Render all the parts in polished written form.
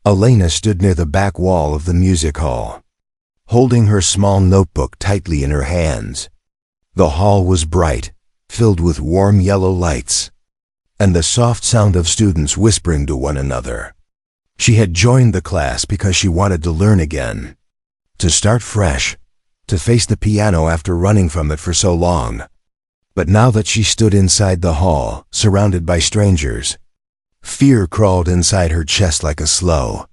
Elena stood near the back wall of the music hall, holding her small notebook tightly in her hands. The hall was bright, filled with warm yellow lights, and the soft sound of students whispering to one another. She had joined the class because she wanted to learn again, to start fresh, to face the piano after running from it for so long. But now that she stood inside the hall, surrounded by strangers, fear crawled inside her chest like a slow,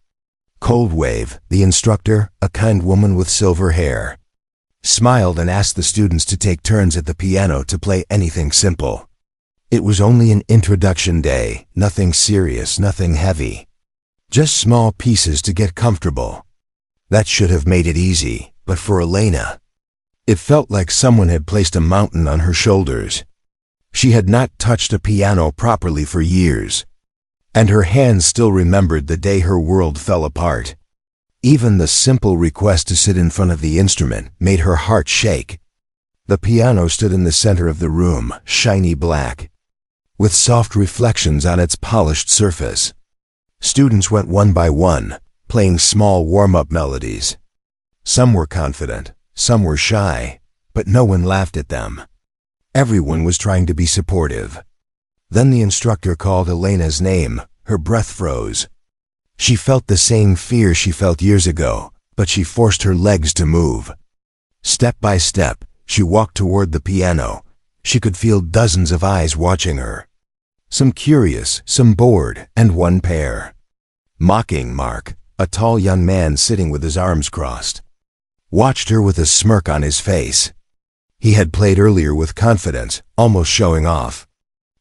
cold wave. The instructor, a kind woman with silver hair, smiled and asked the students to take turns at the piano to play anything simple. It was only an introduction day, nothing serious, nothing heavy. Just small pieces to get comfortable. That should have made it easy, but for Elena, it felt like someone had placed a mountain on her shoulders. She had not touched a piano properly for years, and her hands still remembered the day her world fell apart. Even the simple request to sit in front of the instrument made her heart shake. The piano stood in the center of the room, shiny black, with soft reflections on its polished surface. Students went one by one, playing small warm-up melodies. Some were confident, some were shy, but no one laughed at them. Everyone was trying to be supportive. Then the instructor called Elena's name. Her breath froze. She felt the same fear she felt years ago, but she forced her legs to move. Step by step, she walked toward the piano. She could feel dozens of eyes watching her. Some curious, some bored, and one pair mocking. Mark, a tall young man sitting with his arms crossed, watched her with a smirk on his face. He had played earlier with confidence, almost showing off.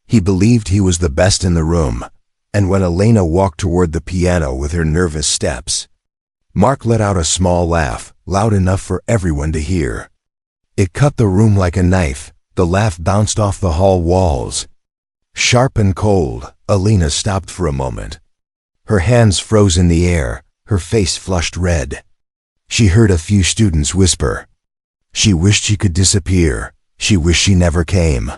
He believed he was the best in the room, and when Elena walked toward the piano with her nervous steps, Mark let out a small laugh, loud enough for everyone to hear. It cut the room like a knife. The laugh bounced off the hall walls. Sharp and cold, Elena stopped for a moment. Her hands froze in the air, her face flushed red. She heard a few students whisper. She wished she could disappear. She wished she never came.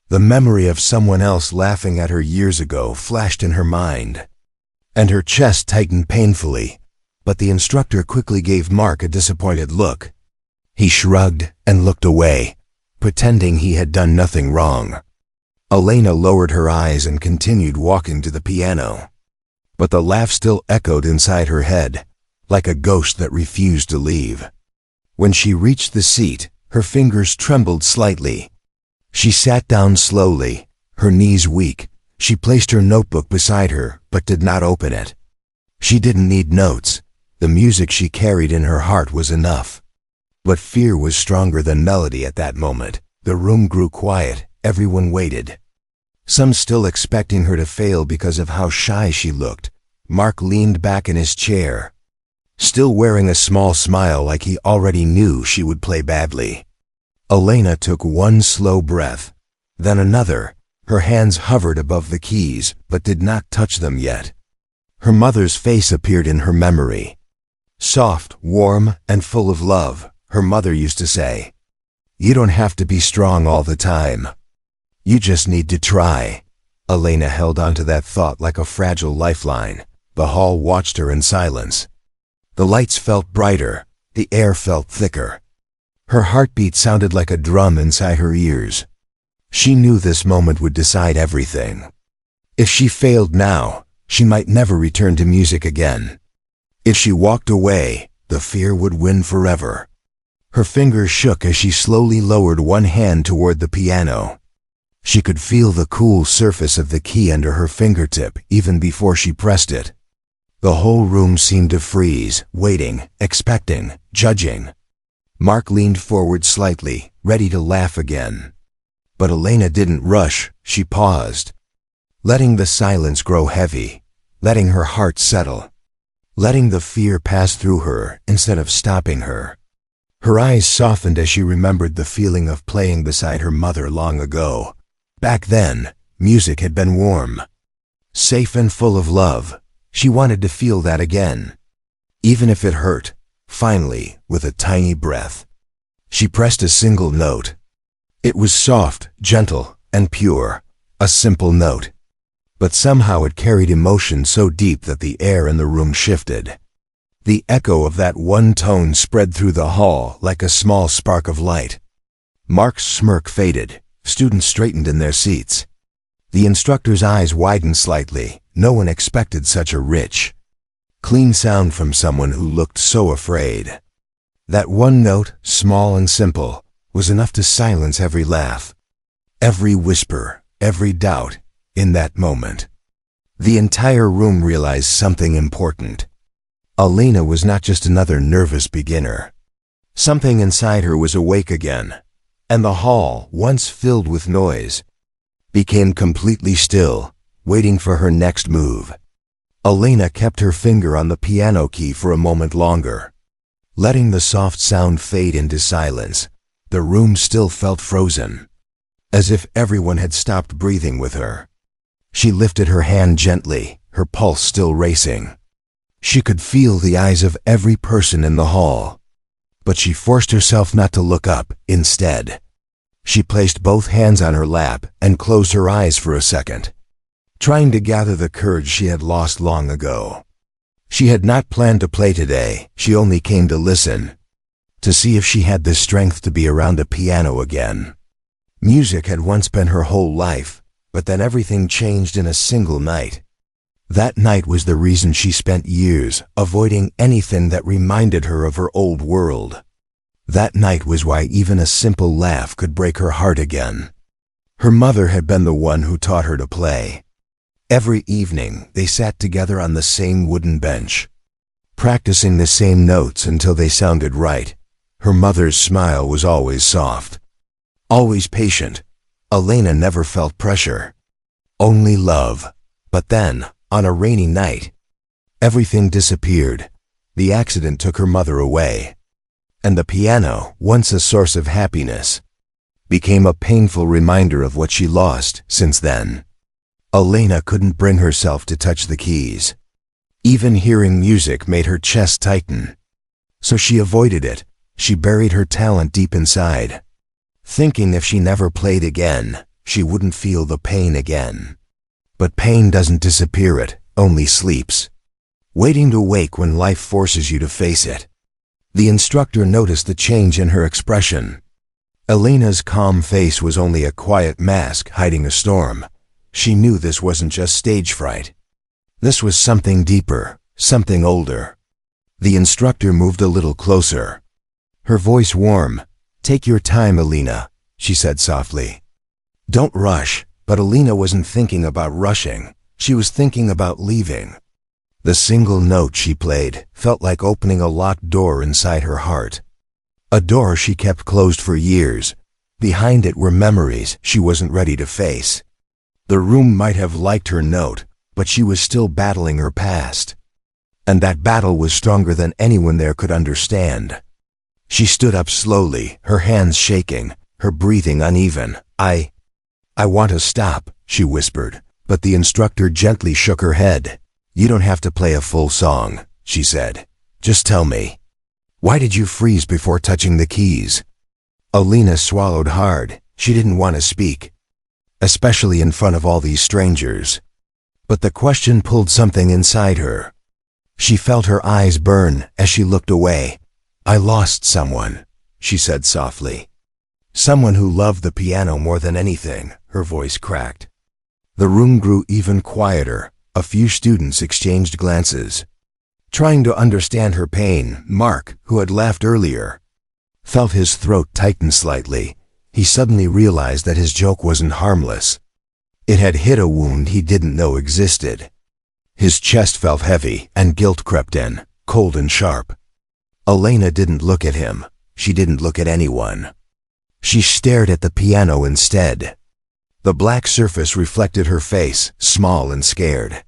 The memory of someone else laughing at her years ago flashed in her mind, and her chest tightened painfully. But the instructor quickly gave Mark a disappointed look. He shrugged and looked away, pretending he had done nothing wrong. Elena lowered her eyes and continued walking to the piano. But the laugh still echoed inside her head, like a ghost that refused to leave. When she reached the seat, her fingers trembled slightly. She sat down slowly, her knees weak. She placed her notebook beside her, but did not open it. She didn't need notes. The music she carried in her heart was enough. But fear was stronger than melody at that moment. The room grew quiet. Everyone waited, some still expecting her to fail because of how shy she looked. Mark leaned back in his chair, still wearing a small smile like he already knew she would play badly. Elena took one slow breath, then another. Her hands hovered above the keys, but did not touch them yet. Her mother's face appeared in her memory. Soft, warm, and full of love, her mother used to say. You don't have to be strong all the time. You just need to try. Elena held onto that thought like a fragile lifeline. The hall watched her in silence. The lights felt brighter. The air felt thicker. Her heartbeat sounded like a drum inside her ears. She knew this moment would decide everything. If she failed now, she might never return to music again. If she walked away, the fear would win forever. Her fingers shook as she slowly lowered one hand toward the piano. She could feel the cool surface of the key under her fingertip even before she pressed it. The whole room seemed to freeze, waiting, expecting, judging. Mark leaned forward slightly, ready to laugh again. But Elena didn't rush. She paused, letting the silence grow heavy, letting her heart settle, letting the fear pass through her instead of stopping her. Her eyes softened as she remembered the feeling of playing beside her mother long ago. Back then, music had been warm, safe and full of love. She wanted to feel that again, even if it hurt. Finally, with a tiny breath, she pressed a single note. It was soft, gentle, and pure, a simple note. but somehow it carried emotion so deep that the air in the room shifted. The echo of that one tone spread through the hall like a small spark of light. Mark's smirk faded. Students straightened in their seats. The instructor's eyes widened slightly. No one expected such a rich, clean sound from someone who looked so afraid. That one note, small and simple, was enough to silence every laugh, every whisper, every doubt. In that moment, the entire room realized something important. Alina was not just another nervous beginner. Something inside her was awake again, and the hall, once filled with noise, became completely still, waiting for her next move. Alina kept her finger on the piano key for a moment longer. Letting the soft sound fade into silence, the room still felt frozen, as if everyone had stopped breathing with her. She lifted her hand gently, her pulse still racing. She could feel the eyes of every person in the hall, but she forced herself not to look up. Instead, she placed both hands on her lap and closed her eyes for a second, trying to gather the courage she had lost long ago. She had not planned to play today. She only came to listen, to see if she had the strength to be around a piano again. Music had once been her whole life, but then everything changed in a single night. That night was the reason she spent years avoiding anything that reminded her of her old world. That night was why even a simple laugh could break her heart again. Her mother had been the one who taught her to play. Every evening, they sat together on the same wooden bench, practicing the same notes until they sounded right. Her mother's smile was always soft, always patient. Alina never felt pressure, only love. But then, on a rainy night, everything disappeared. The accident took her mother away, and the piano, once a source of happiness, became a painful reminder of what she lost. Since then, Alina couldn't bring herself to touch the keys. Even hearing music made her chest tighten. So she avoided it. She buried her talent deep inside, thinking if she never played again, she wouldn't feel the pain again. But pain doesn't disappear, it only sleeps, waiting to wake when life forces you to face it. The instructor noticed the change in her expression. Alina's calm face was only a quiet mask hiding a storm. She knew this wasn't just stage fright. This was something deeper, something older. The instructor moved a little closer, her voice warm. "Take your time, Alina," she said softly. "Don't rush." But Alina wasn't thinking about rushing. She was thinking about leaving. The single note she played felt like opening a locked door inside her heart. A door she kept closed for years. Behind it were memories she wasn't ready to face. The room might have liked her note, but she was still battling her past. And that battle was stronger than anyone there could understand. She stood up slowly, her hands shaking, her breathing uneven. I want to stop," she whispered, but the instructor gently shook her head. "You don't have to play a full song," she said. "Just tell me, why did you freeze before touching the keys?" Alina swallowed hard. She didn't want to speak, especially in front of all these strangers. But the question pulled something inside her. She felt her eyes burn as she looked away. "I lost someone," she said softly. "Someone who loved the piano more than anything." Her voice cracked. The room grew even quieter. A few students exchanged glances, trying to understand her pain. Mark, who had laughed earlier, felt his throat tighten slightly. He suddenly realized that his joke wasn't harmless. It had hit a wound he didn't know existed. His chest felt heavy, and guilt crept in, cold and sharp. Alina didn't look at him. She didn't look at anyone. She stared at the piano instead. The black surface reflected her face, small and scared.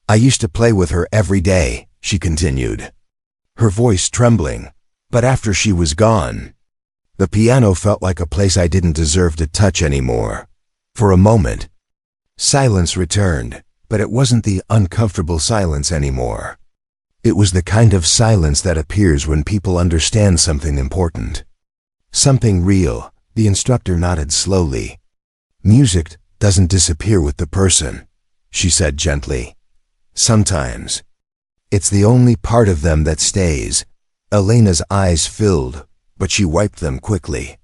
"I used to play with her every day," she continued, her voice trembling. "But after she was gone, the piano felt like a place I didn't deserve to touch anymore." For a moment, silence returned, but it wasn't the uncomfortable silence anymore. It was the kind of silence that appears when people understand something important, something real. The instructor nodded slowly. "Music doesn't disappear with the person. she said gently. Sometimes. It's the only part of them that stays. Elena's eyes filled, but she wiped them quickly.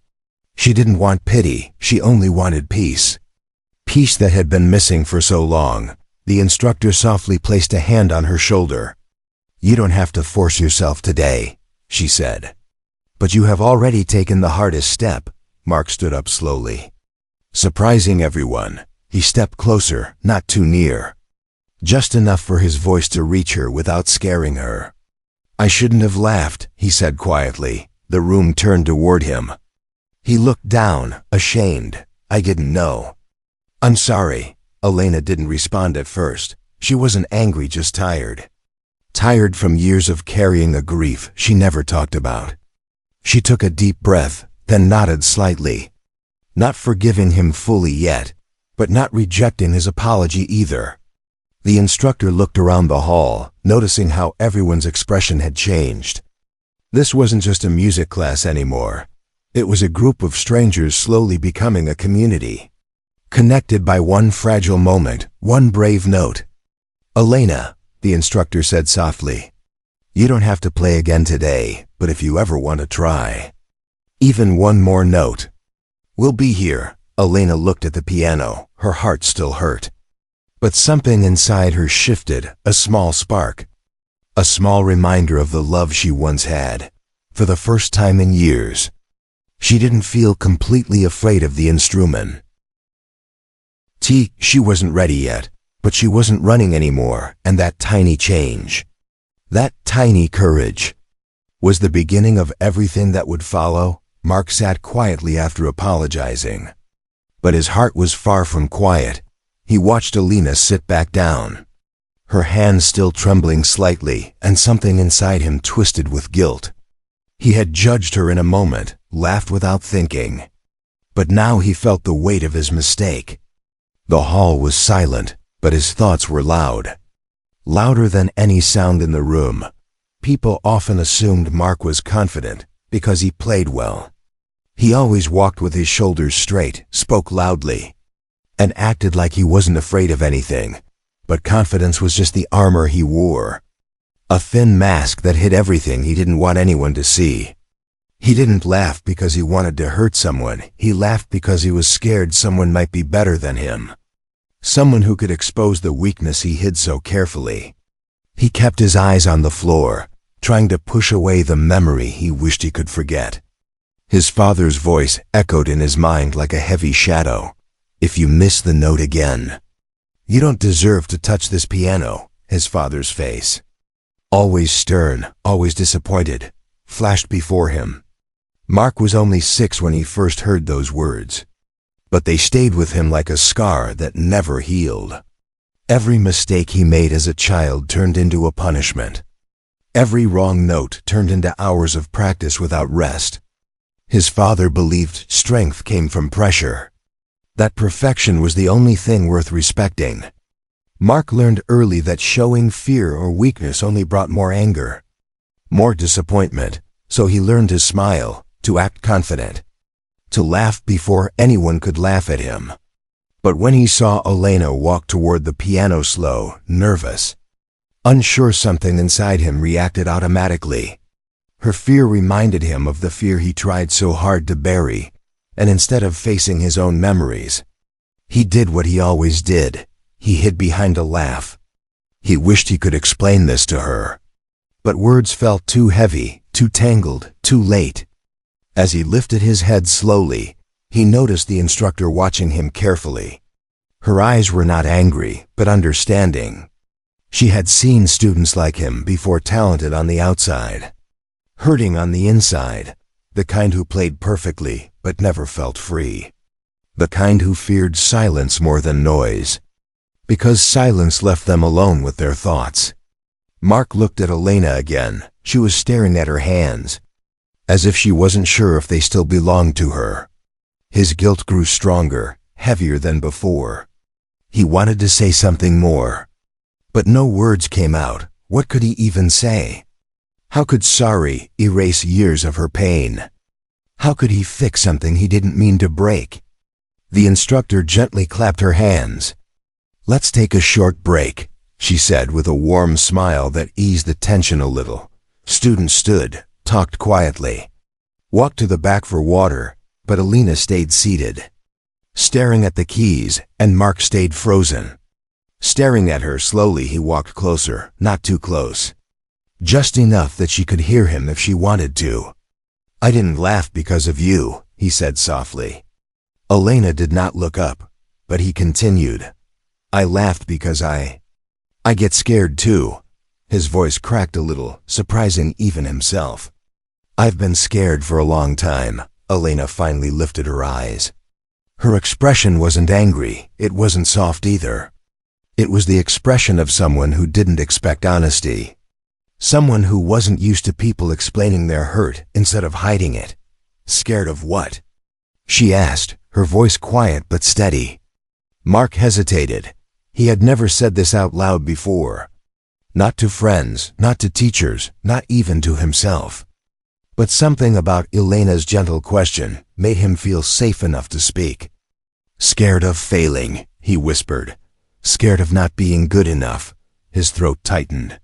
She didn't want pity, she only wanted peace. Peace that had been missing for so long. The instructor softly placed a hand on her shoulder. You don't have to force yourself today, she said. But you have already taken the hardest step. Mark stood up slowly. Surprising everyone, he stepped closer, not too near. Just enough for his voice to reach her without scaring her. I shouldn't have laughed, he said quietly. The room turned toward him. He looked down, ashamed. I didn't know. I'm sorry. Elena didn't respond at first. She wasn't angry, just tired. Tired from years of carrying a grief she never talked about. She took a deep breath, then nodded slightly. Not forgiving him fully yet, but not rejecting his apology either. The instructor looked around the hall, noticing how everyone's expression had changed. This wasn't just a music class anymore. It was a group of strangers slowly becoming a community. Connected by one fragile moment, one brave note. Elena, the instructor said softly, you don't have to play again today, but if you ever want to try. Even one more note. We'll be here. Elena looked at the piano, her heart still hurt. But something inside her shifted, a small spark. A small reminder of the love she once had. For the first time in years. She didn't feel completely afraid of the instrument. She wasn't ready yet, but she wasn't running anymore, and that tiny change, that tiny courage, was the beginning of everything that would follow. Mark sat quietly after apologizing. But his heart was far from quiet. He watched Elena sit back down, her hands still trembling slightly, and something inside him twisted with guilt. He had judged her in a moment, laughed without thinking. But now he felt the weight of his mistake. The hall was silent, but his thoughts were loud. Louder than any sound in the room. People often assumed Mark was confident because he played well. He always walked with his shoulders straight, spoke loudly, and acted like he wasn't afraid of anything. But confidence was just the armor he wore. A thin mask that hid everything he didn't want anyone to see. He didn't laugh because he wanted to hurt someone. He laughed because he was scared someone might be better than him. Someone who could expose the weakness he hid so carefully. He kept his eyes on the floor, trying to push away the memory he wished he could forget. His father's voice echoed in his mind like a heavy shadow. If you miss the note again, you don't deserve to touch this piano. His father's face, always stern, always disappointed, flashed before him. Mark was only 6 when he first heard those words, but they stayed with him like a scar that never healed. Every mistake he made as a child turned into a punishment. Every wrong note turned into hours of practice without rest. His father believed strength came from pressure, that perfection was the only thing worth respecting. Mark learned early that showing fear or weakness only brought more anger, more disappointment, so he learned to smile, to act confident, to laugh before anyone could laugh at him. But when he saw Elena walk toward the piano slow, nervous, unsure, something inside him reacted automatically. Her fear reminded him of the fear he tried so hard to bury, and instead of facing his own memories, he did what he always did. He hid behind a laugh. He wished he could explain this to her, but words felt too heavy, too tangled, too late. As he lifted his head slowly, he noticed the instructor watching him carefully. Her eyes were not angry, but understanding. She had seen students like him before, talented on the outside, hurting on the inside, the kind who played perfectly but never felt free, the kind who feared silence more than noise, because silence left them alone with their thoughts. Mark looked at Elena again. She was staring at her hands, as if she wasn't sure if they still belonged to her. His guilt grew stronger, heavier than before. He wanted to say something more, but no words came out. What could he even say? How could sorry erase years of her pain? How could he fix something he didn't mean to break? The instructor gently clapped her hands. "Let's take a short break," she said with a warm smile that eased the tension a little. Students stood, talked quietly, walked to the back for water, but Alina stayed seated, staring at the keys, and Mark stayed frozen. Staring at her slowly, he walked closer, not too close, just enough that she could hear him if she wanted to. "I didn't laugh because of you," he said softly. Alina did not look up, but he continued, "I laughed because I get scared too." His voice cracked a little, surprising even himself. "I've been scared for a long time." Alina finally lifted her eyes. Her expression wasn't angry, it wasn't soft either. It was the expression of someone who didn't expect honesty. Someone who wasn't used to people explaining their hurt instead of hiding it. "Scared of what?" she asked, her voice quiet but steady. Mark hesitated. He had never said this out loud before. Not to friends, not to teachers, not even to himself. But something about Elena's gentle question made him feel safe enough to speak. "Scared of failing," he whispered. "Scared of not being good enough." His throat tightened.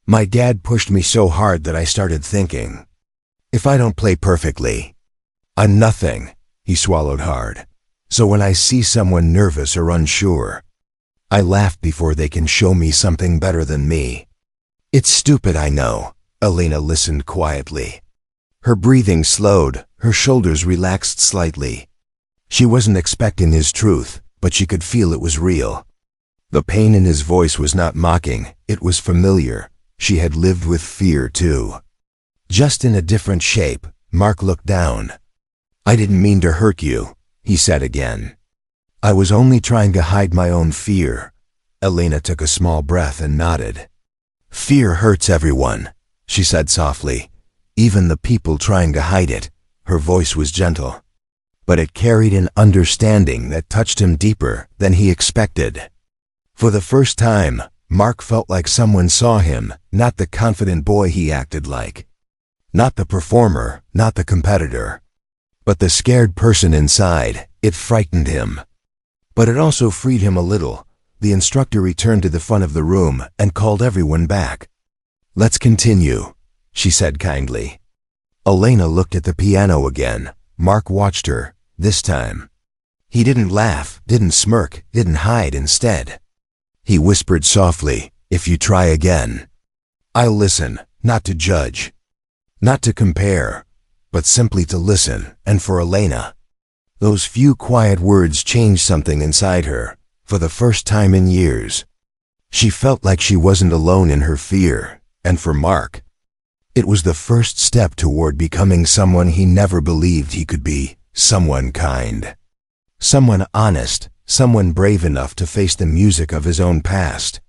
"My dad pushed me so hard that I started thinking, if I don't play perfectly, I'm nothing." He swallowed hard. "So when I see someone nervous or unsure, I laugh before they can show me something better than me." "It's stupid, I know." Alina listened quietly. Her breathing slowed, her shoulders relaxed slightly. She wasn't expecting his truth, but she could feel it was real. The pain in his voice was not mocking, it was familiar. She had lived with fear too. Just in a different shape. Mark looked down. "I didn't mean to hurt you," he said again. "I was only trying to hide my own fear." Alina took a small breath and nodded. "Fear hurts everyone," she said softly. "Even the people trying to hide it." Her voice was gentle, but it carried an understanding that touched him deeper than he expected. For the first time, Mark felt like someone saw him, not the confident boy he acted like. Not the performer, not the competitor, but the scared person inside. It frightened him. But it also freed him a little. The instructor returned to the front of the room and called everyone back. "Let's continue," she said kindly. Alina looked at the piano again. Mark watched her, this time. He didn't laugh, didn't smirk, didn't hide. Instead, he whispered softly, "If you try again, I'll listen, not to judge, not to compare, but simply to listen." And for Alina, those few quiet words changed something inside her. For the first time in years, she felt like she wasn't alone in her fear. And for Mark, it was the first step toward becoming someone he never believed he could be. Someone kind, someone honest, someone brave enough to face the music of his own past.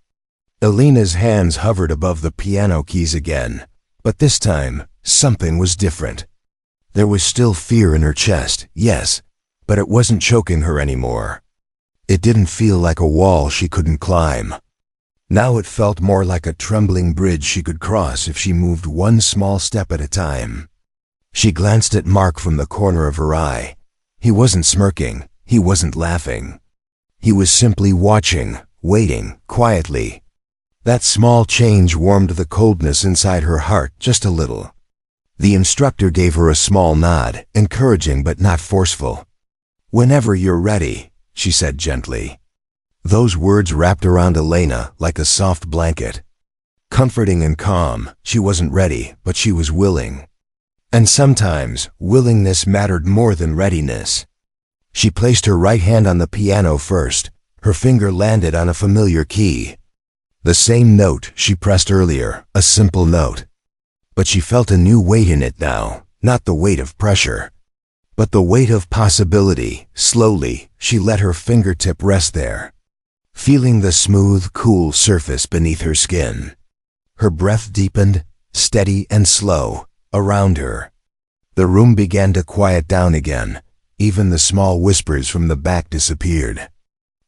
Alina's hands hovered above the piano keys again, but this time, something was different. There was still fear in her chest, yes, but it wasn't choking her anymore. It didn't feel like a wall she couldn't climb. Now it felt more like a trembling bridge she could cross if she moved one small step at a time. She glanced at Mark from the corner of her eye. He wasn't smirking, he wasn't laughing. He was simply watching, waiting, quietly. That small change warmed the coldness inside her heart just a little. The instructor gave her a small nod, encouraging but not forceful. "Whenever you're ready," she said gently. Those words wrapped around Alina like a soft blanket. Comforting and calm. She wasn't ready, but she was willing. And sometimes, willingness mattered more than readiness. She placed her right hand on the piano first. Her finger landed on a familiar key. The same note she pressed earlier, a simple note. But she felt a new weight in it now, not the weight of pressure, but the weight of possibility. Slowly, she let her fingertip rest there, feeling the smooth, cool surface beneath her skin. Her breath deepened, steady and slow, around her. The room began to quiet down again. Even the small whispers from the back disappeared.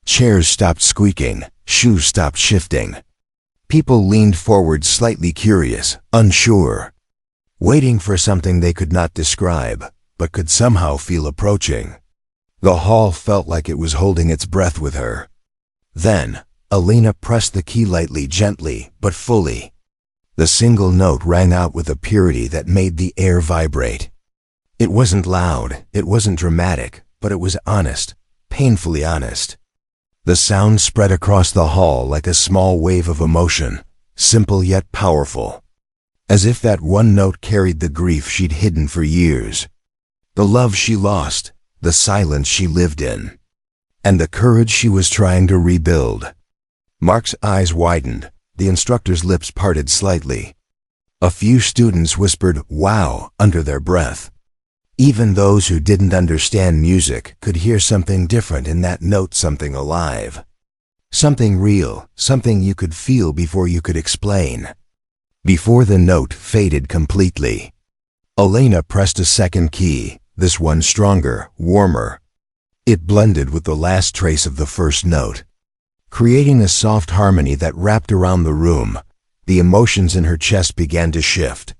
Chairs stopped squeaking, shoes stopped shifting. People leaned forward slightly curious, unsure, waiting for something they could not describe, but could somehow feel approaching. The hall felt like it was holding its breath with her. Then, Elena pressed the key lightly, gently, but fully. The single note rang out with a purity that made the air vibrate. It wasn't loud, it wasn't dramatic, but it was honest, painfully honest. The sound spread across the hall like a small wave of emotion, simple yet powerful. As if that one note carried the grief she'd hidden for years, the love she lost, the silence she lived in, and the courage she was trying to rebuild. Mark's eyes widened, the instructor's lips parted slightly. A few students whispered, "Wow," under their breath. Even those who didn't understand music could hear something different in that note, something alive. Something real, something you could feel before you could explain. Before the note faded completely, Elena pressed a second key, this one stronger, warmer. It blended with the last trace of the first note, creating a soft harmony that wrapped around the room. The emotions in her chest began to shift,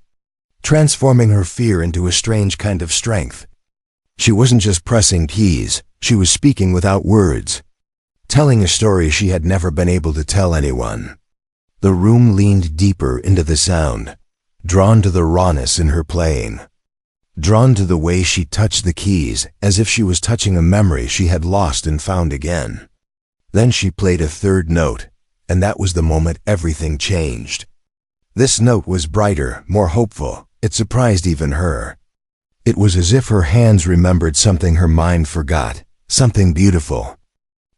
transforming her fear into a strange kind of strength. She wasn't just pressing keys, she was speaking without words, telling a story she had never been able to tell anyone. The room leaned deeper into the sound, drawn to the rawness in her playing, drawn to the way she touched the keys as if she was touching a memory she had lost and found again. Then she played a third note, and that was the moment everything changed. This note was brighter, more hopeful. It surprised even her. It was as if her hands remembered something her mind forgot, something beautiful,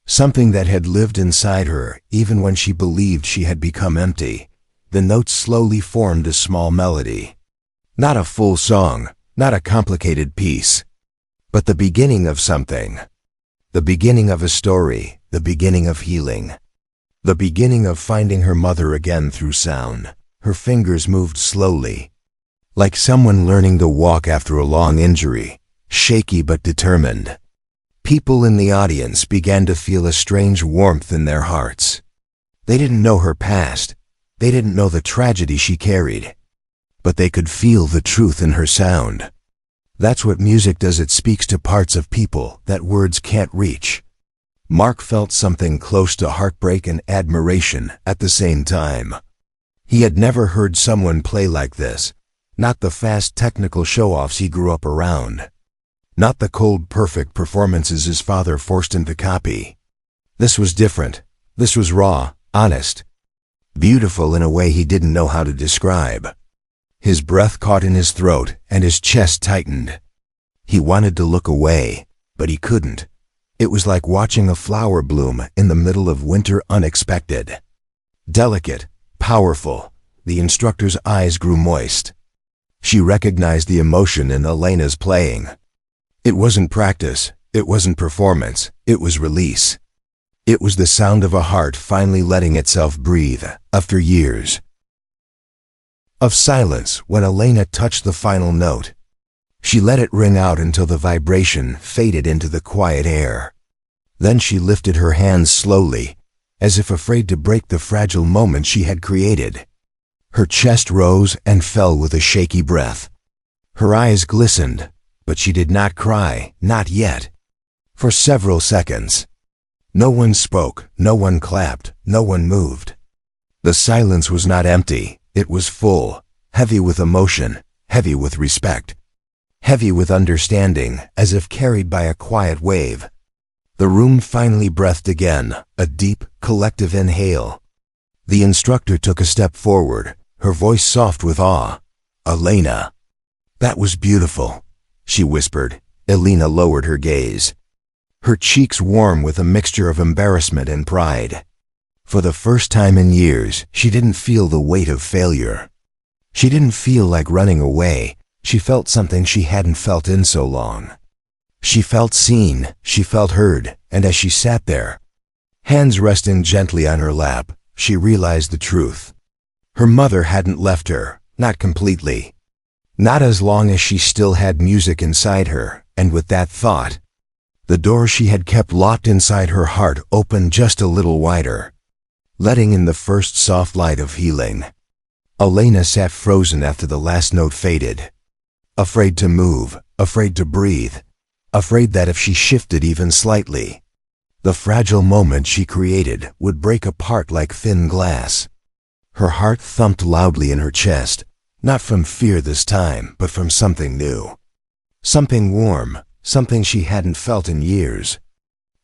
something that had lived inside her even when she believed she had become empty. The notes slowly formed a small melody. Not a full song, not a complicated piece, but the beginning of something. The beginning of a story, the beginning of healing, the beginning of finding her mother again through sound. Her fingers moved slowly, like someone learning to walk after a long injury, shaky but determined. People in the audience began to feel a strange warmth in their hearts. They didn't know her past, they didn't know the tragedy she carried, but they could feel the truth in her sound. That's what music does, it speaks to parts of people that words can't reach. Mark felt something close to heartbreak and admiration at the same time. He had never heard someone play like this, not the fast technical show-offs he grew up around, not the cold perfect performances his father forced him to copy. This was different. This was raw, honest, beautiful in a way he didn't know how to describe. His breath caught in his throat and his chest tightened. He wanted to look away, but he couldn't. It was like watching a flower bloom in the middle of winter, unexpected. Delicate, powerful, the instructor's eyes grew moist. She recognized the emotion in Elena's playing. It wasn't practice, it wasn't performance, it was release. It was the sound of a heart finally letting itself breathe after years of silence. When Elena touched the final note, she let it ring out until the vibration faded into the quiet air. Then she lifted her hands slowly, as if afraid to break the fragile moment she had created. Her chest rose and fell with a shaky breath. Her eyes glistened, but she did not cry, not yet. For several seconds, no one spoke, no one clapped, no one moved. The silence was not empty, it was full, heavy with emotion, heavy with respect, heavy with understanding, as if carried by a quiet wave. The room finally breathed again, a deep, collective inhale. The instructor took a step forward, her voice soft with awe. "Elena." "That was beautiful," she whispered. Elena lowered her gaze, her cheeks warm with a mixture of embarrassment and pride. For the first time in years, she didn't feel the weight of failure. She didn't feel like running away. She felt something she hadn't felt in so long. She felt seen, she felt heard, and as she sat there, hands resting gently on her lap, she realized the truth. Her mother hadn't left her, not completely. Not as long as she still had music inside her, and with that thought, the door she had kept locked inside her heart opened just a little wider, letting in the first soft light of healing. Elena sat frozen after the last note faded, afraid to move, afraid to breathe, afraid that if she shifted even slightly, The fragile moment she created would break apart like thin glass. Her heart thumped loudly in her chest, not from fear this time, but from something new. Something warm, something she hadn't felt in years.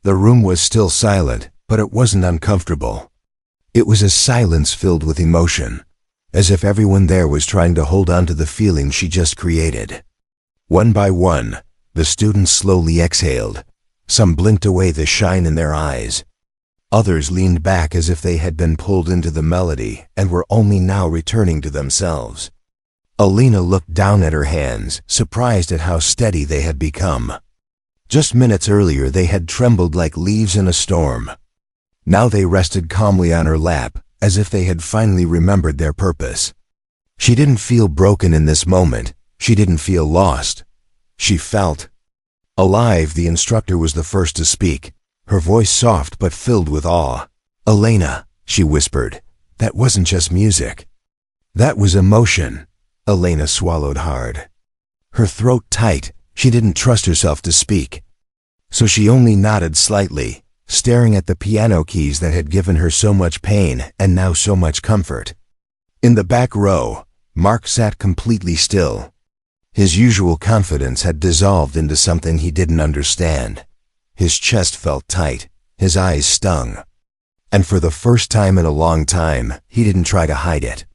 The room was still silent, but it wasn't uncomfortable. It was a silence filled with emotion, as if everyone there was trying to hold on to the feeling she just created. One by one, the students slowly exhaled. Some blinked away the shine in their eyes. Others leaned back as if they had been pulled into the melody and were only now returning to themselves. Alina looked down at her hands, surprised at how steady they had become. Just minutes earlier they had trembled like leaves in a storm. Now they rested calmly on her lap, as if they had finally remembered their purpose. She didn't feel broken in this moment. She didn't feel lost. She felt alive. The instructor was the first to speak, her voice soft but filled with awe. "Elena," she whispered, "that wasn't just music. That was emotion." Elena swallowed hard. Her throat tight, she didn't trust herself to speak. So she only nodded slightly, staring at the piano keys that had given her so much pain and now so much comfort. In the back row, Mark sat completely still. His usual confidence had dissolved into something he didn't understand. His chest felt tight, his eyes stung. And for the first time in a long time, he didn't try to hide it.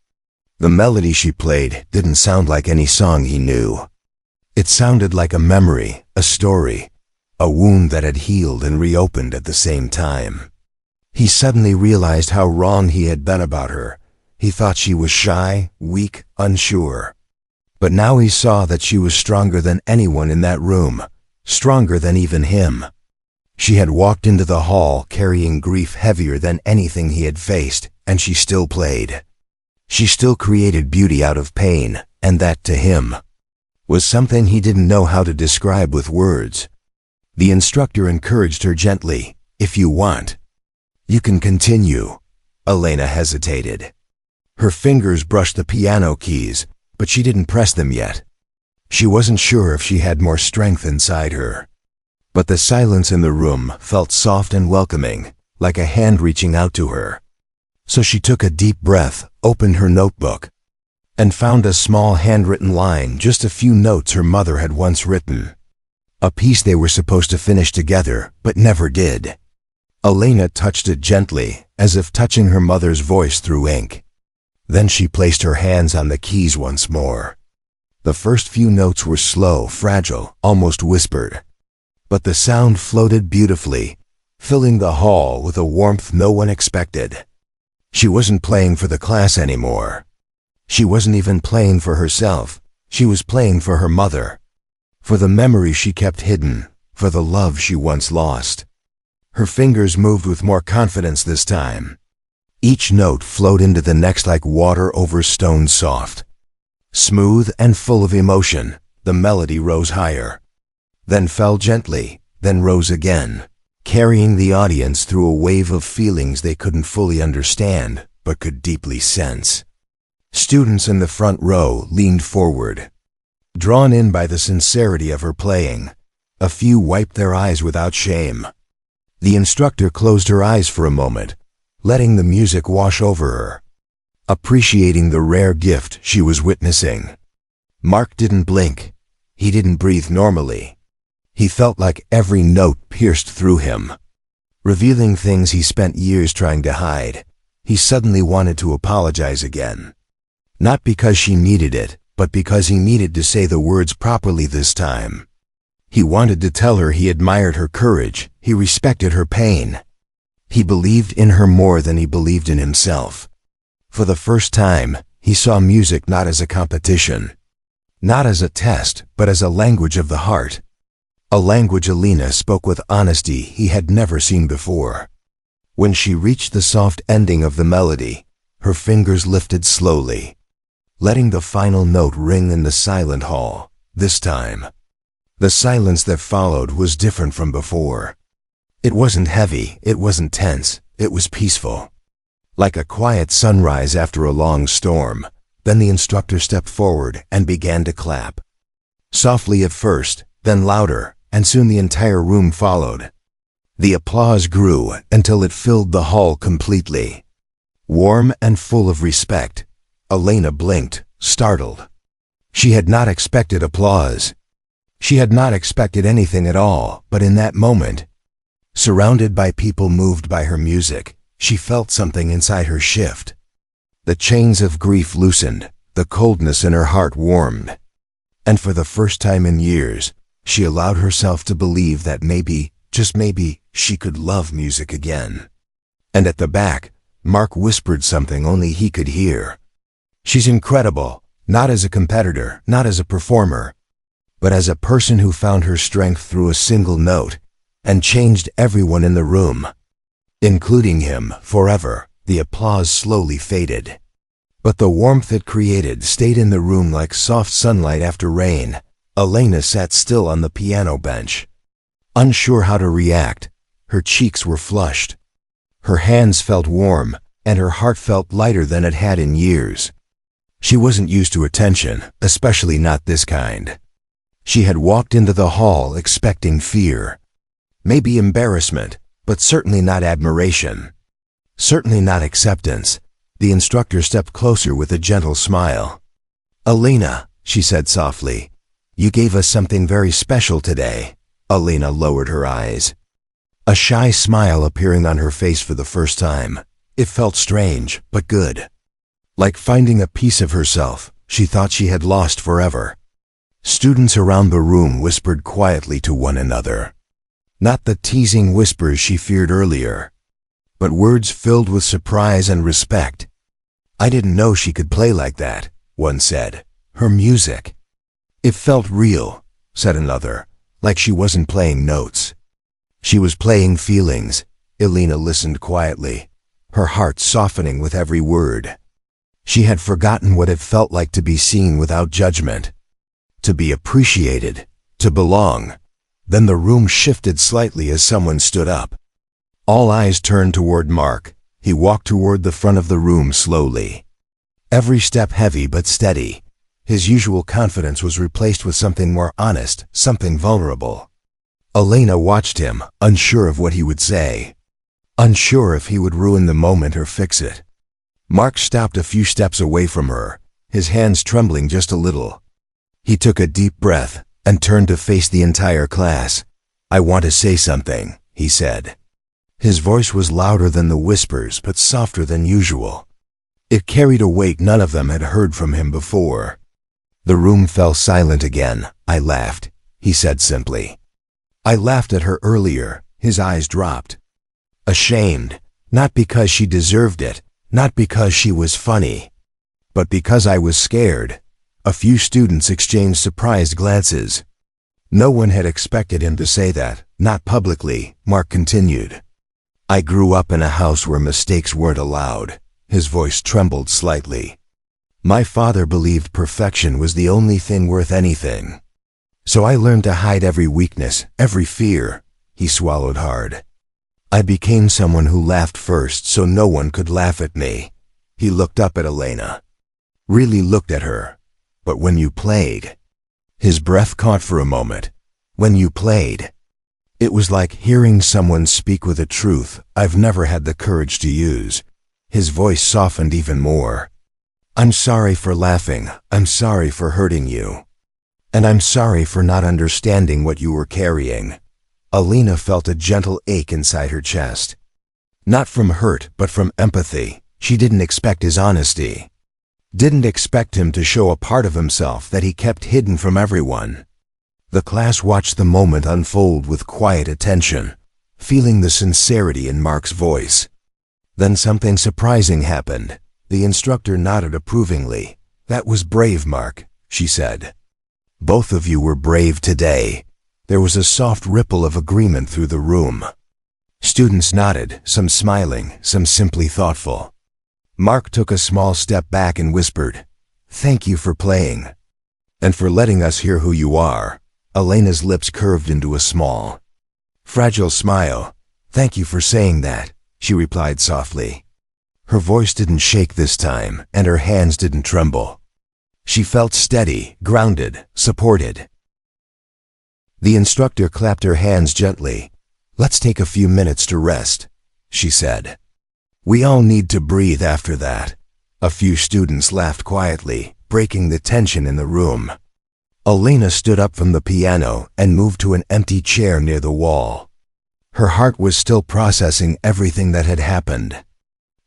The melody she played didn't sound like any song he knew. It sounded like a memory, a story, a wound that had healed and reopened at the same time. He suddenly realized how wrong he had been about her. He thought she was shy, weak, unsure. But now he saw that she was stronger than anyone in that room, stronger than even him. She had walked into the hall carrying grief heavier than anything he had faced, and she still played. She still created beauty out of pain, and that, to him, was something he didn't know how to describe with words. The instructor encouraged her gently. "If you want, you can continue." Elena hesitated. Her fingers brushed the piano keys, but she didn't press them yet. She wasn't sure if she had more strength inside her. But the silence in the room felt soft and welcoming, like a hand reaching out to her. So she took a deep breath, opened her notebook, and found a small handwritten line, just a few notes her mother had once written. A piece they were supposed to finish together, but never did. Elena touched it gently, as if touching her mother's voice through ink. Then she placed her hands on the keys once more. The first few notes were slow, fragile, almost whispered. But the sound floated beautifully, filling the hall with a warmth no one expected. She wasn't playing for the class anymore. She wasn't even playing for herself. She was playing for her mother. For the memory she kept hidden, for the love she once lost. Her fingers moved with more confidence this time. Each note flowed into the next like water over stone soft. Smooth and full of emotion, the melody rose higher. Then fell gently, then rose again, carrying the audience through a wave of feelings they couldn't fully understand, but could deeply sense. Students in the front row leaned forward, drawn in by the sincerity of her playing. A few wiped their eyes without shame. The instructor closed her eyes for a moment, letting the music wash over her, appreciating the rare gift she was witnessing. Mark didn't blink. He didn't breathe normally. He felt like every note pierced through him, revealing things he spent years trying to hide. He suddenly wanted to apologize again. Not because she needed it, but because he needed to say the words properly this time. He wanted to tell her he admired her courage, he respected her pain. He believed in her more than he believed in himself. For the first time, he saw music not as a competition, not as a test, but as a language of the heart. A language Alina spoke with honesty he had never seen before. When she reached the soft ending of the melody, her fingers lifted slowly, letting the final note ring in the silent hall. This time, the silence that followed was different from before. It wasn't heavy, it wasn't tense, it was peaceful. Like a quiet sunrise after a long storm. Then the instructor stepped forward and began to clap. Softly at first, then louder, and soon the entire room followed. The applause grew until it filled the hall completely. Warm and full of respect, Elena blinked, startled. She had not expected applause. She had not expected anything at all, but in that moment, surrounded by people moved by her music, she felt something inside her shift. The chains of grief loosened, the coldness in her heart warmed. And for the first time in years, she allowed herself to believe that maybe, just maybe, she could love music again. And at the back, Mark whispered something only he could hear. She's incredible, not as a competitor, not as a performer, but as a person who found her strength through a single note and changed everyone in the room, including him, forever. The applause slowly faded, but the warmth it created stayed in the room like soft sunlight after rain. Elena sat still on the piano bench, unsure how to react. Her cheeks were flushed. Her hands felt warm, and her heart felt lighter than it had in years. She wasn't used to attention, especially not this kind. She had walked into the hall expecting fear, maybe embarrassment, but certainly not admiration. Certainly not acceptance. The instructor stepped closer with a gentle smile. "Elena," she said softly, "you gave us something very special today." Elena lowered her eyes, a shy smile appearing on her face for the first time. It felt strange, but good. Like finding a piece of herself she thought she had lost forever. Students around the room whispered quietly to one another. Not the teasing whispers she feared earlier, but words filled with surprise and respect. "I didn't know she could play like that," one said. "Her music, it felt real," said another, "like she wasn't playing notes. She was playing feelings." Elena listened quietly, her heart softening with every word. She had forgotten what it felt like to be seen without judgment, to be appreciated, to belong. Then the room shifted slightly as someone stood up. All eyes turned toward Mark. He walked toward the front of the room slowly, every step heavy but steady. His usual confidence was replaced with something more honest, something vulnerable. Elena watched him, unsure of what he would say, unsure if he would ruin the moment or fix it. Mark stopped a few steps away from her, his hands trembling just a little. He took a deep breath and turned to face the entire class. "I want to say something," he said. His voice was louder than the whispers, but softer than usual. It carried a weight none of them had heard from him before. The room fell silent again. "I laughed," he said simply. "I laughed at her earlier." His eyes dropped. "Ashamed, not because she deserved it, not because she was funny, but because I was scared." A few students exchanged surprised glances. No one had expected him to say that, not publicly. Mark continued. "I grew up in a house where mistakes weren't allowed." His voice trembled slightly. "My father believed perfection was the only thing worth anything. So I learned to hide every weakness, every fear." He swallowed hard. "I became someone who laughed first so no one could laugh at me." He looked up at Elena, really looked at her. "But when you played," his breath caught for a moment. "When you played, it was like hearing someone speak with a truth I've never had the courage to use." His voice softened even more. "I'm sorry for laughing. I'm sorry for hurting you. And I'm sorry for not understanding what you were carrying." Elena felt a gentle ache inside her chest. Not from hurt, but from empathy. She didn't expect his honesty. Didn't expect him to show a part of himself that he kept hidden from everyone. The class watched the moment unfold with quiet attention, feeling the sincerity in Mark's voice. Then something surprising happened. The instructor nodded approvingly. "That was brave, Mark," she said. "Both of you were brave today." There was a soft ripple of agreement through the room. Students nodded, some smiling, some simply thoughtful. Mark took a small step back and whispered, "Thank you for playing, and for letting us hear who you are." Elena's lips curved into a small, fragile smile. "Thank you for saying that," she replied softly. Her voice didn't shake this time, and her hands didn't tremble. She felt steady, grounded, supported. The instructor clapped her hands gently. "Let's take a few minutes to rest," she said. "We all need to breathe after that." A few students laughed quietly, breaking the tension in the room. Elena stood up from the piano and moved to an empty chair near the wall. Her heart was still processing everything that had happened.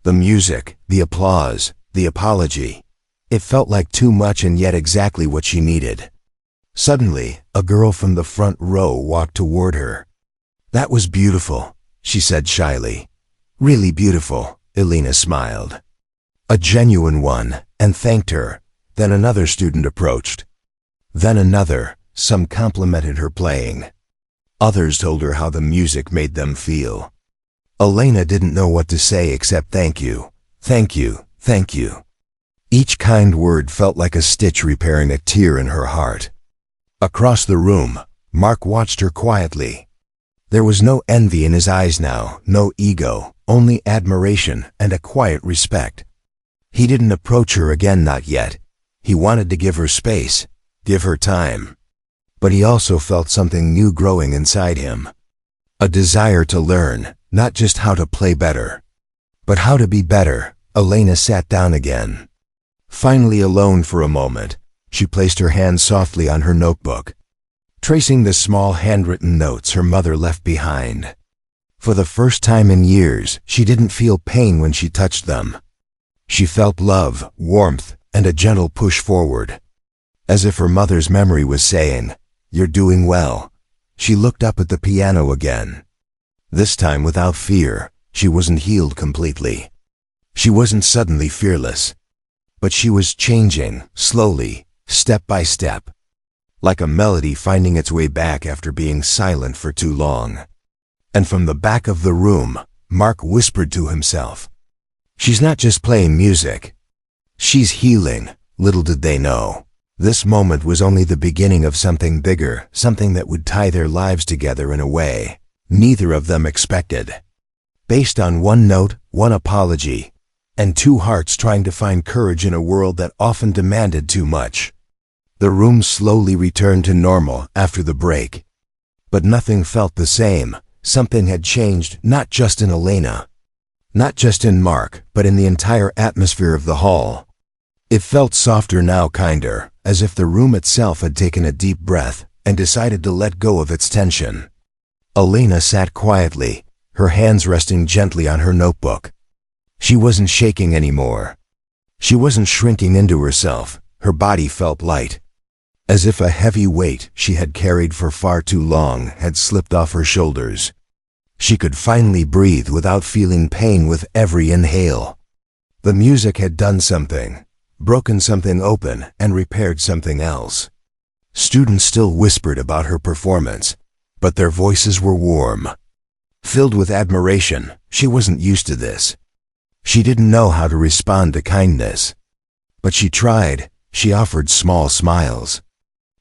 The music, the applause, the apology. It felt like too much and yet exactly what she needed. Suddenly, a girl from the front row walked toward her. "That was beautiful," she said shyly. "Really beautiful," Elena smiled. "A genuine one," and thanked her. Then another student approached. Then another. Some complimented her playing. Others told her how the music made them feel. Elena didn't know what to say except thank you, thank you, thank you. Each kind word felt like a stitch repairing a tear in her heart. Across the room, Mark watched her quietly. There was no envy in his eyes now, no ego, only admiration and a quiet respect. He didn't approach her again, not yet. He wanted to give her space, give her time. But he also felt something new growing inside him. A desire to learn, not just how to play better, but how to be better. Elena sat down again. Finally alone for a moment, she placed her hand softly on her notebook, tracing the small handwritten notes her mother left behind. For the first time in years, she didn't feel pain when she touched them. She felt love, warmth, and a gentle push forward. As if her mother's memory was saying, "You're doing well." She looked up at the piano again. This time without fear. She wasn't healed completely. She wasn't suddenly fearless. But she was changing, slowly, step by step. Like a melody finding its way back after being silent for too long. And from the back of the room, Mark whispered to himself, "She's not just playing music. She's healing." Little did they know, this moment was only the beginning of something bigger, something that would tie their lives together in a way neither of them expected. Based on one note, one apology, and two hearts trying to find courage in a world that often demanded too much. The room slowly returned to normal after the break. But nothing felt the same. Something had changed, not just in Elena, not just in Mark, but in the entire atmosphere of the hall. It felt softer now, kinder, as if the room itself had taken a deep breath and decided to let go of its tension. Elena sat quietly, her hands resting gently on her notebook. She wasn't shaking anymore. She wasn't shrinking into herself. Her body felt light, as if a heavy weight she had carried for far too long had slipped off her shoulders. She could finally breathe without feeling pain with every inhale. The music had done something, broken something open and repaired something else. Students still whispered about her performance, but their voices were warm, filled with admiration. She wasn't used to this. She didn't know how to respond to kindness. But she tried. She offered small smiles,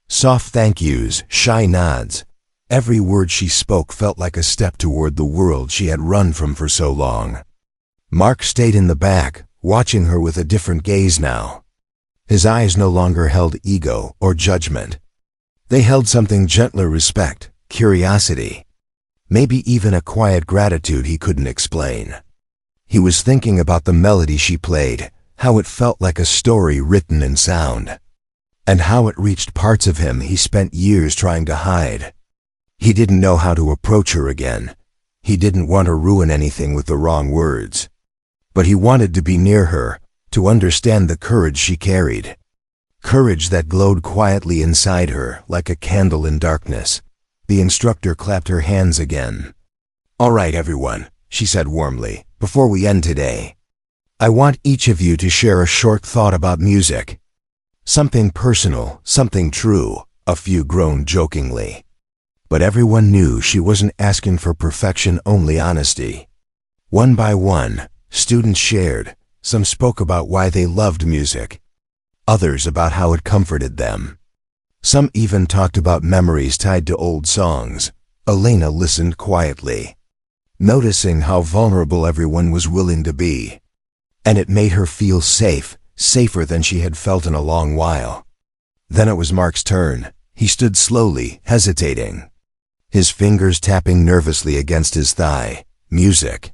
soft thank yous, shy nods. Every word she spoke felt like a step toward the world she had run from for so long. Mark stayed in the back, watching her with a different gaze now. His eyes no longer held ego or judgment. They held something gentler: respect, curiosity, maybe even a quiet gratitude he couldn't explain. He was thinking about the melody she played, how it felt like a story written in sound, and how it reached parts of him he spent years trying to hide. He didn't know how to approach her again. He didn't want to ruin anything with the wrong words. But he wanted to be near her, to understand the courage she carried. Courage that glowed quietly inside her like a candle in darkness. The instructor clapped her hands again. "All right, everyone," she said warmly, "before we end today, I want each of you to share a short thought about music. Something personal, something true." A few groaned jokingly. But everyone knew she wasn't asking for perfection, only honesty. One by one, students shared. Some spoke about why they loved music, others about how it comforted them. Some even talked about memories tied to old songs. Elena listened quietly, noticing how vulnerable everyone was willing to be. And it made her feel safe, safer than she had felt in a long while. Then it was Mark's turn. He stood slowly, hesitating. his fingers tapping nervously against his thigh. Music.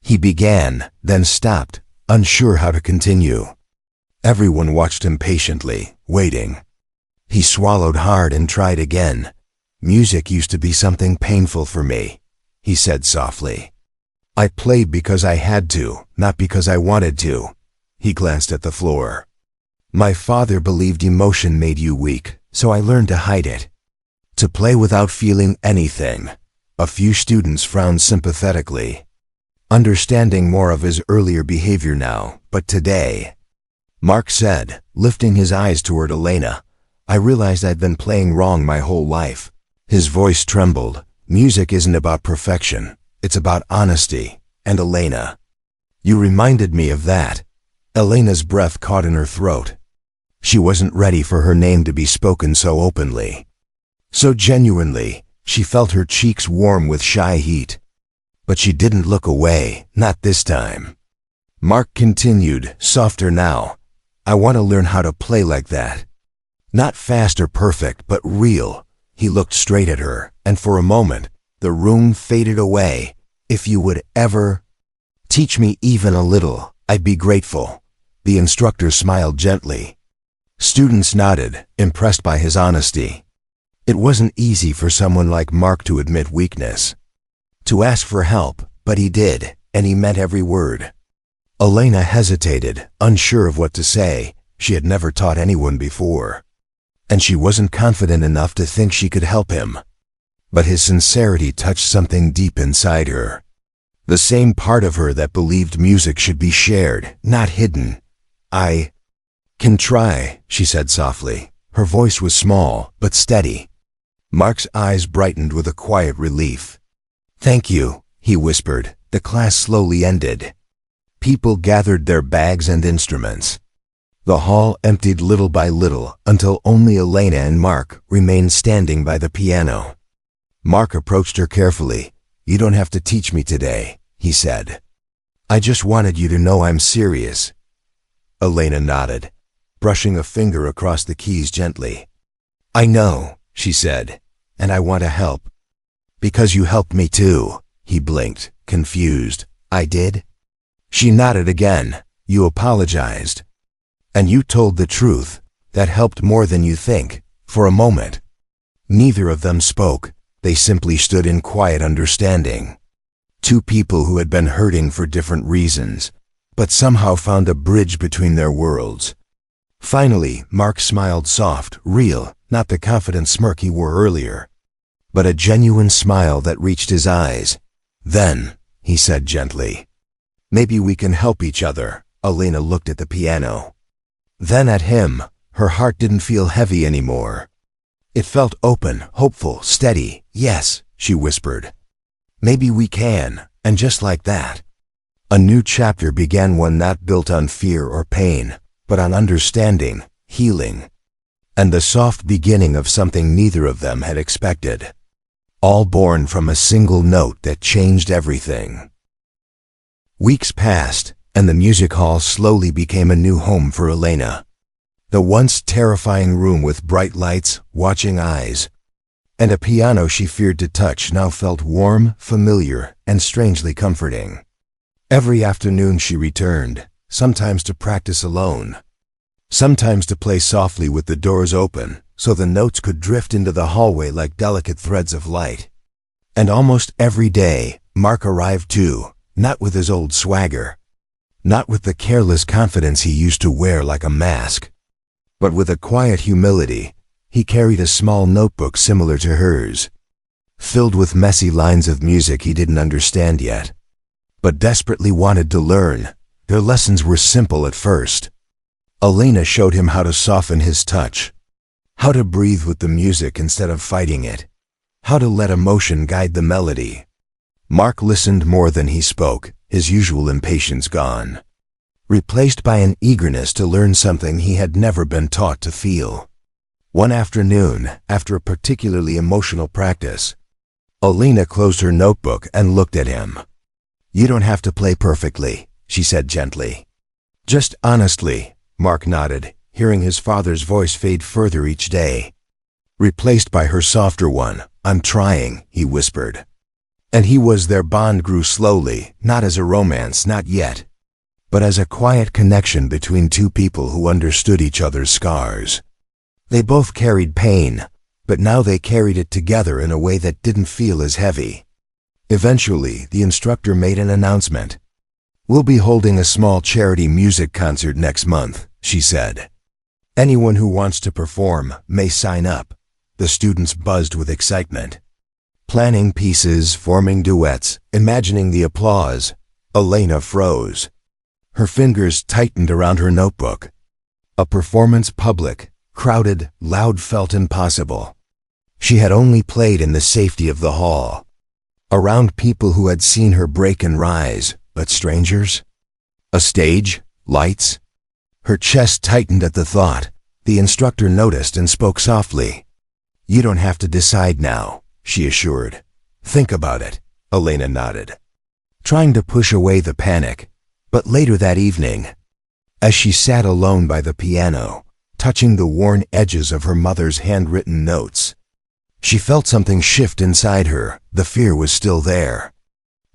He began, then stopped, unsure how to continue. Everyone watched him patiently, waiting. He swallowed hard and tried again. Music used to be something painful for me, he said softly. I played because I had to, not because I wanted to. He glanced at the floor. My father believed emotion made you weak, so I learned to hide it. To play without feeling anything. A few students frowned sympathetically, understanding more of his earlier behavior now, but today, Mark said, lifting his eyes toward Elena, I realized I'd been playing wrong my whole life. His voice trembled. Music isn't about perfection. It's about honesty. And Elena. You reminded me of that. Elena's breath caught in her throat. She wasn't ready for her name to be spoken so openly. So genuinely, she felt her cheeks warm with shy heat. But she didn't look away, not this time. Mark continued, softer now. I want to learn how to play like that. Not fast or perfect, but real. He looked straight at her, and for a moment, the room faded away. If you would ever teach me even a little, I'd be grateful. The instructor smiled gently. Students nodded, impressed by his honesty. It wasn't easy for someone like Mark to admit weakness, to ask for help, but he did, and he meant every word. Elena hesitated, unsure of what to say. She had never taught anyone before, and she wasn't confident enough to think she could help him. But his sincerity touched something deep inside her. The same part of her that believed music should be shared, not hidden. I can try, she said softly. Her voice was small, but steady. Mark's eyes brightened with a quiet relief. Thank you, he whispered. The class slowly ended. People gathered their bags and instruments. The hall emptied little by little until only Elena and Mark remained standing by the piano. Mark approached her carefully. You don't have to teach me today, he said. I just wanted you to know I'm serious. Elena nodded, brushing a finger across the keys gently. I know, she said, and I want to help. Because you helped me too, he blinked, confused. I did? She nodded again. You apologized. And you told the truth. That helped more than you think. For a moment, neither of them spoke. They simply stood in quiet understanding. Two people who had been hurting for different reasons, but somehow found a bridge between their worlds. Finally, Mark smiled soft, real, not the confident smirk he wore earlier, but a genuine smile that reached his eyes. Then, he said gently, maybe we can help each other. Elena looked at the piano. Then at him. Her heart didn't feel heavy anymore. It felt open, hopeful, steady. Yes, she whispered. Maybe we can. And just like that, a new chapter began, one not built on fear or pain, but on understanding, healing, and the soft beginning of something neither of them had expected. All born from a single note that changed everything. Weeks passed, and the music hall slowly became a new home for Elena. The once terrifying room with bright lights, watching eyes, and a piano she feared to touch now felt warm, familiar, and strangely comforting. Every afternoon she returned, sometimes to practice alone, sometimes to play softly with the doors open, so the notes could drift into the hallway like delicate threads of light. And almost every day, Mark arrived too, not with his old swagger, not with the careless confidence he used to wear like a mask, but with a quiet humility. He carried a small notebook similar to hers, filled with messy lines of music he didn't understand yet, but desperately wanted to learn. Their lessons were simple at first. Elena showed him how to soften his touch, how to breathe with the music instead of fighting it, how to let emotion guide the melody. Mark listened more than he spoke, his usual impatience gone, replaced by an eagerness to learn something he had never been taught to feel. One afternoon, after a particularly emotional practice, Elena closed her notebook and looked at him. You don't have to play perfectly, she said gently. Just honestly. Mark nodded, hearing his father's voice fade further each day. replaced by her softer one. "I'm trying," he whispered. And he was. Their bond grew slowly, not as a romance, not yet, but as a quiet connection between two people who understood each other's scars. They both carried pain, but now they carried it together in a way that didn't feel as heavy. Eventually, the instructor made an announcement. "We'll be holding a small charity music concert next month," she said. "Anyone who wants to perform may sign up." The students buzzed with excitement. Planning pieces, forming duets, imagining the applause. Elena froze. Her fingers tightened around her notebook. A performance public, crowded, loud, felt impossible. She had only played in the safety of the hall, around people who had seen her break and rise, but strangers? A stage? Lights? Her chest tightened at the thought. The instructor noticed and spoke softly. "You don't have to decide now," she assured. "Think about it." Elena nodded, trying to push away the panic. But later that evening, as she sat alone by the piano, touching the worn edges of her mother's handwritten notes, she felt something shift inside her. The fear was still there,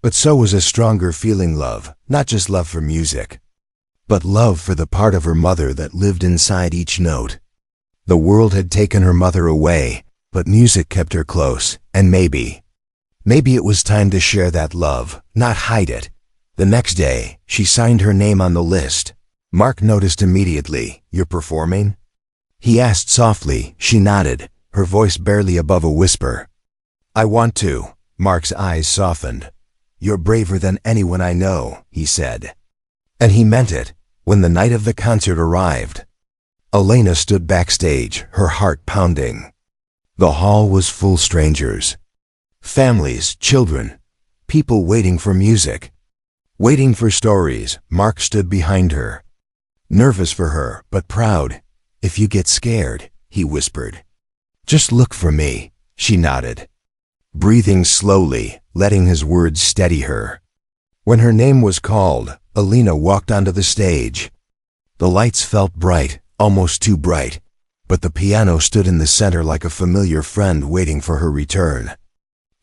but so was a stronger feeling. Love, not just love for music, but love for the part of her mother that lived inside each note. The world had taken her mother away, but music kept her close, and maybe it was time to share that love, not hide it. The next day, she signed her name on the list. Mark noticed immediately. "You're performing?" he asked softly. She nodded, her voice barely above a whisper. "I want to." Mark's eyes softened. "You're braver than anyone I know," he said. And he meant it. When the night of the concert arrived, Elena stood backstage, her heart pounding. The hall was full. Strangers, families, children, people waiting for music, waiting for stories. Mark stood behind her, nervous for her, but proud. "If you get scared," he whispered, "just look for me." She nodded, breathing slowly, letting his words steady her. When her name was called, Elena walked onto the stage. The lights felt bright, almost too bright, but the piano stood in the center like a familiar friend waiting for her return.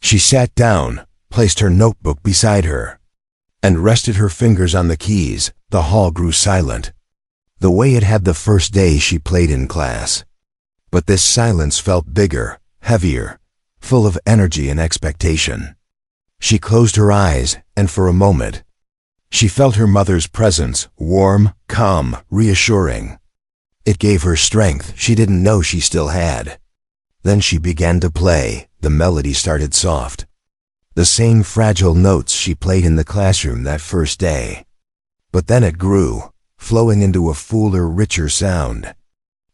She sat down, placed her notebook beside her, and rested her fingers on the keys. The hall grew silent, the way it had the first day she played in class. But this silence felt bigger, heavier, full of energy and expectation. She closed her eyes, and for a moment, she felt her mother's presence, warm, calm, reassuring. It gave her strength she didn't know she still had. Then she began to play. The melody started soft, the same fragile notes she played in the classroom that first day. But then it grew, flowing into a fuller, richer sound.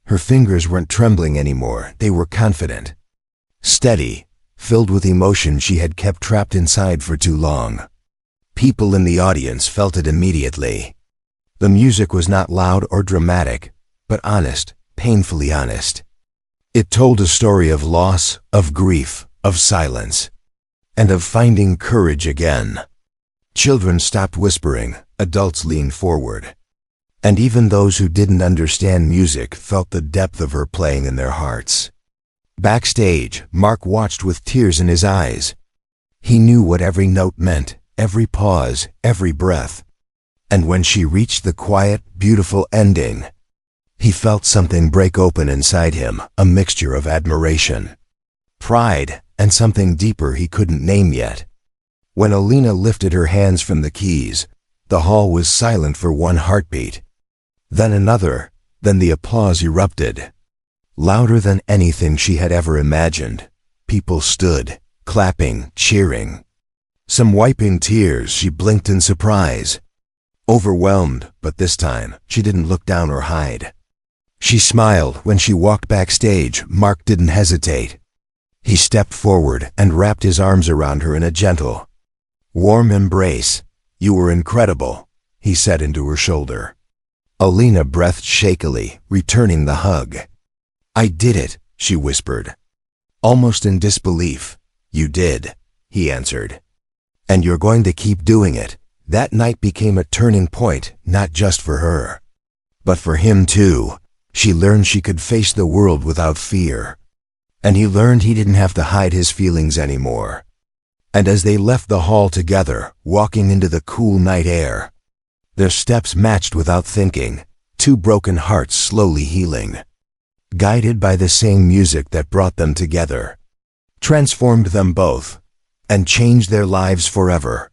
Her fingers weren't trembling anymore. They were confident, steady, filled with emotion she had kept trapped inside for too long. People in the audience felt it immediately. The music was not loud or dramatic, but honest, painfully honest. It told a story of loss, of grief, of silence, and of finding courage again. Children stopped whispering, adults leaned forward, and even those who didn't understand music felt the depth of her playing in their hearts. Backstage, Mark watched with tears in his eyes. He knew what every note meant, every pause, every breath. And when she reached the quiet, beautiful ending, he felt something break open inside him, a mixture of admiration, pride, and something deeper he couldn't name yet. When Elena lifted her hands from the keys, the hall was silent for one heartbeat. Then another, then the applause erupted, louder than anything she had ever imagined. People stood, clapping, cheering, some wiping tears. She blinked in surprise, overwhelmed, but this time, she didn't look down or hide. She smiled. When she walked backstage, Mark didn't hesitate. He stepped forward and wrapped his arms around her in a gentle, warm embrace. "You were incredible," he said into her shoulder. Elena breathed shakily, returning the hug. "I did it," she whispered, almost in disbelief. "You did," he answered. "And you're going to keep doing it." That night became a turning point, not just for her, but for him too. She learned she could face the world without fear. and he learned he didn't have to hide his feelings anymore. And as they left the hall together, walking into the cool night air, their steps matched without thinking, two broken hearts slowly healing, guided by the same music that brought them together, transformed them both, and changed their lives forever.